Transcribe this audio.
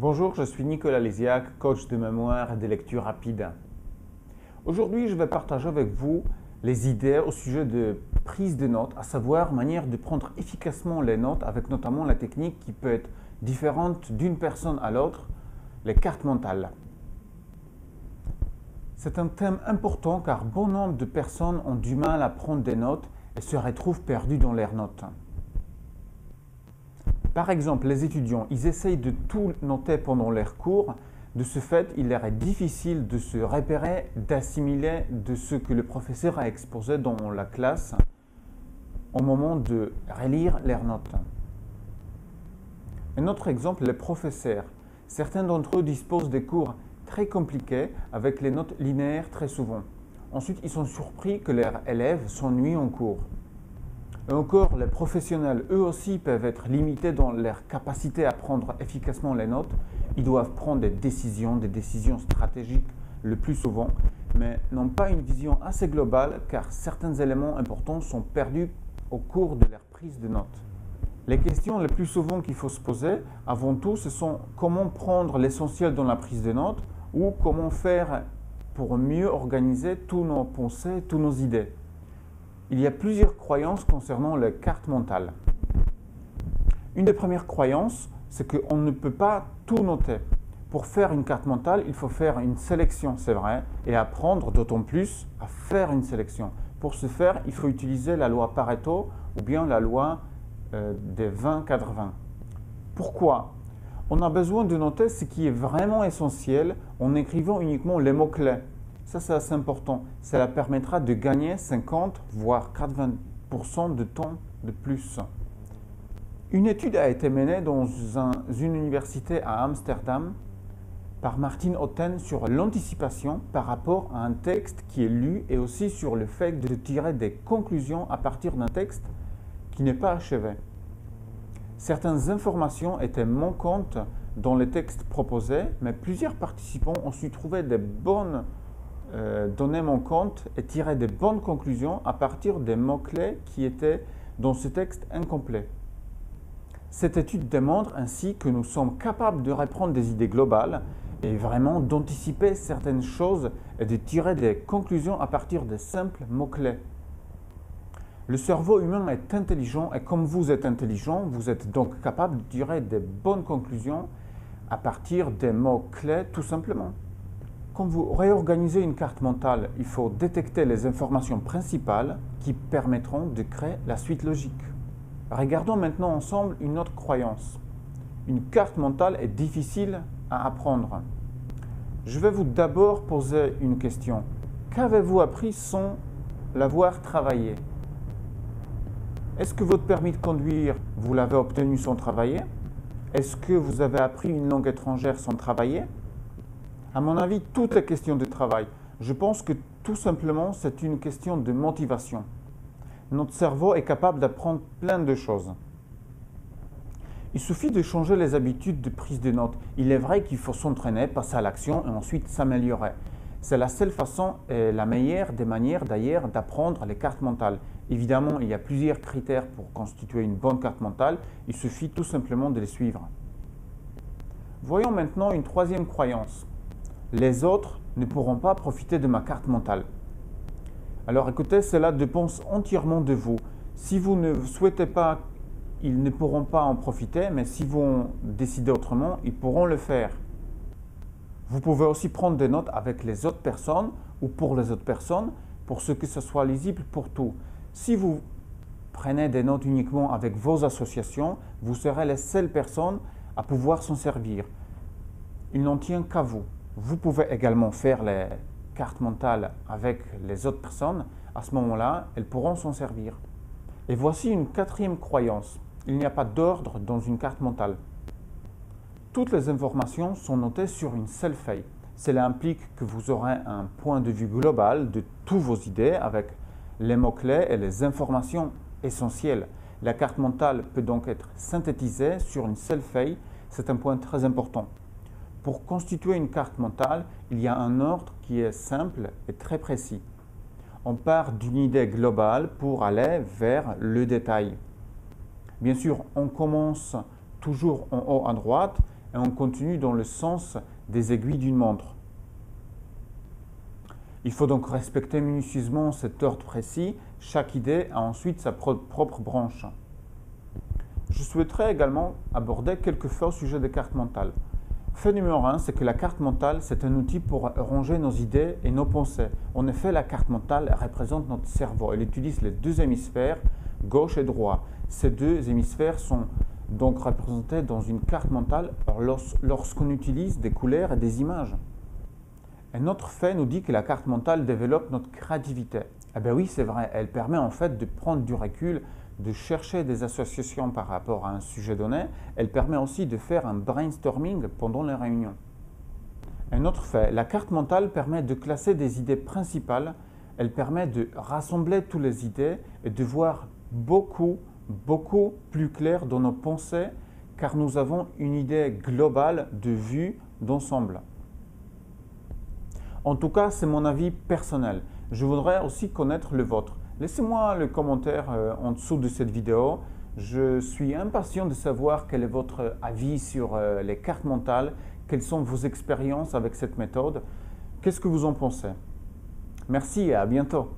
Bonjour, je suis Nicolas Lésiac, coach de mémoire et de lecture rapide. Aujourd'hui, je vais partager avec vous les idées au sujet de prise de notes, à savoir manière de prendre efficacement les notes avec notamment la technique qui peut être différente d'une personne à l'autre, les cartes mentales. C'est un thème important car bon nombre de personnes ont du mal à prendre des notes et se retrouvent perdus dans leurs notes. Par exemple, les étudiants, ils essayent de tout noter pendant leurs cours. De ce fait, il leur est difficile de se repérer, d'assimiler de ce que le professeur a exposé dans la classe au moment de relire leurs notes. Un autre exemple, les professeurs. Certains d'entre eux disposent des cours très compliqués avec les notes linéaires très souvent. Ensuite, ils sont surpris que leurs élèves s'ennuient en cours. Et encore, les professionnels, eux aussi, peuvent être limités dans leur capacité à prendre efficacement les notes. Ils doivent prendre des décisions stratégiques le plus souvent, mais n'ont pas une vision assez globale car certains éléments importants sont perdus au cours de leur prise de notes. Les questions les plus souvent qu'il faut se poser, avant tout, ce sont comment prendre l'essentiel dans la prise de notes ou comment faire pour mieux organiser tous nos pensées, toutes nos idées. Il y a plusieurs croyances concernant les cartes mentales. Une des premières croyances, c'est qu'on ne peut pas tout noter. Pour faire une carte mentale, il faut faire une sélection, c'est vrai, et apprendre d'autant plus à faire une sélection. Pour ce faire, il faut utiliser la loi Pareto ou bien la loi des 20-80. Pourquoi ? On a besoin de noter ce qui est vraiment essentiel en écrivant uniquement les mots-clés. Ça, c'est assez important. Cela permettra de gagner 50 voire 80% de temps de plus. Une étude a été menée dans une université à Amsterdam par Martin Otten sur l'anticipation par rapport à un texte qui est lu et aussi sur le fait de tirer des conclusions à partir d'un texte qui n'est pas achevé. Certaines informations étaient manquantes dans les textes proposés, mais plusieurs participants ont su trouver des bonnes donner mon compte et tirer des bonnes conclusions à partir des mots-clés qui étaient dans ce texte incomplet. Cette étude démontre ainsi que nous sommes capables de reprendre des idées globales et vraiment d'anticiper certaines choses et de tirer des conclusions à partir des simples mots-clés. Le cerveau humain est intelligent et comme vous êtes intelligent, vous êtes donc capable de tirer des bonnes conclusions à partir des mots-clés tout simplement. Quand vous réorganisez une carte mentale, il faut détecter les informations principales qui permettront de créer la suite logique. Regardons maintenant ensemble une autre croyance. Une carte mentale est difficile à apprendre. Je vais vous d'abord poser une question. Qu'avez-vous appris sans l'avoir travaillé ? Est-ce que votre permis de conduire, vous l'avez obtenu sans travailler ? Est-ce que vous avez appris une langue étrangère sans travailler ? À mon avis, tout est question de travail. Je pense que tout simplement, c'est une question de motivation. Notre cerveau est capable d'apprendre plein de choses. Il suffit de changer les habitudes de prise de notes. Il est vrai qu'il faut s'entraîner, passer à l'action et ensuite s'améliorer. C'est la seule façon et la meilleure des manières d'ailleurs d'apprendre les cartes mentales. Évidemment, il y a plusieurs critères pour constituer une bonne carte mentale. Il suffit tout simplement de les suivre. Voyons maintenant une troisième croyance. Les autres ne pourront pas profiter de ma carte mentale. Alors écoutez, cela dépend entièrement de vous. Si vous ne souhaitez pas, ils ne pourront pas en profiter, mais si vous décidez autrement, ils pourront le faire. Vous pouvez aussi prendre des notes avec les autres personnes ou pour les autres personnes, pour ce que ce soit lisible pour tout. Si vous prenez des notes uniquement avec vos associations, vous serez les seules personnes à pouvoir s'en servir. Il n'en tient qu'à vous. Vous pouvez également faire les cartes mentales avec les autres personnes. À ce moment-là, elles pourront s'en servir. Et voici une quatrième croyance. Il n'y a pas d'ordre dans une carte mentale. Toutes les informations sont notées sur une seule feuille. Cela implique que vous aurez un point de vue global de toutes vos idées avec les mots-clés et les informations essentielles. La carte mentale peut donc être synthétisée sur une seule feuille. C'est un point très important. Pour constituer une carte mentale, il y a un ordre qui est simple et très précis. On part d'une idée globale pour aller vers le détail. Bien sûr, on commence toujours en haut à droite et on continue dans le sens des aiguilles d'une montre. Il faut donc respecter minutieusement cet ordre précis. Chaque idée a ensuite sa propre branche. Je souhaiterais également aborder quelques faits au sujet des cartes mentales. Fait numéro 1, c'est que la carte mentale, c'est un outil pour ranger nos idées et nos pensées. En effet, la carte mentale représente notre cerveau. Elle utilise les deux hémisphères, gauche et droit. Ces deux hémisphères sont donc représentés dans une carte mentale lorsqu'on utilise des couleurs et des images. Un autre fait nous dit que la carte mentale développe notre créativité. Eh bien oui, c'est vrai, elle permet en fait de prendre du recul, de chercher des associations par rapport à un sujet donné. Elle permet aussi de faire un brainstorming pendant les réunions. Un autre fait, la carte mentale permet de classer des idées principales. Elle permet de rassembler toutes les idées et de voir beaucoup plus clair dans nos pensées car nous avons une idée globale de vue d'ensemble. En tout cas, c'est mon avis personnel. Je voudrais aussi connaître le vôtre. Laissez-moi le commentaire en dessous de cette vidéo. Je suis impatient de savoir quel est votre avis sur les cartes mentales, quelles sont vos expériences avec cette méthode. Qu'est-ce que vous en pensez? Merci et à bientôt.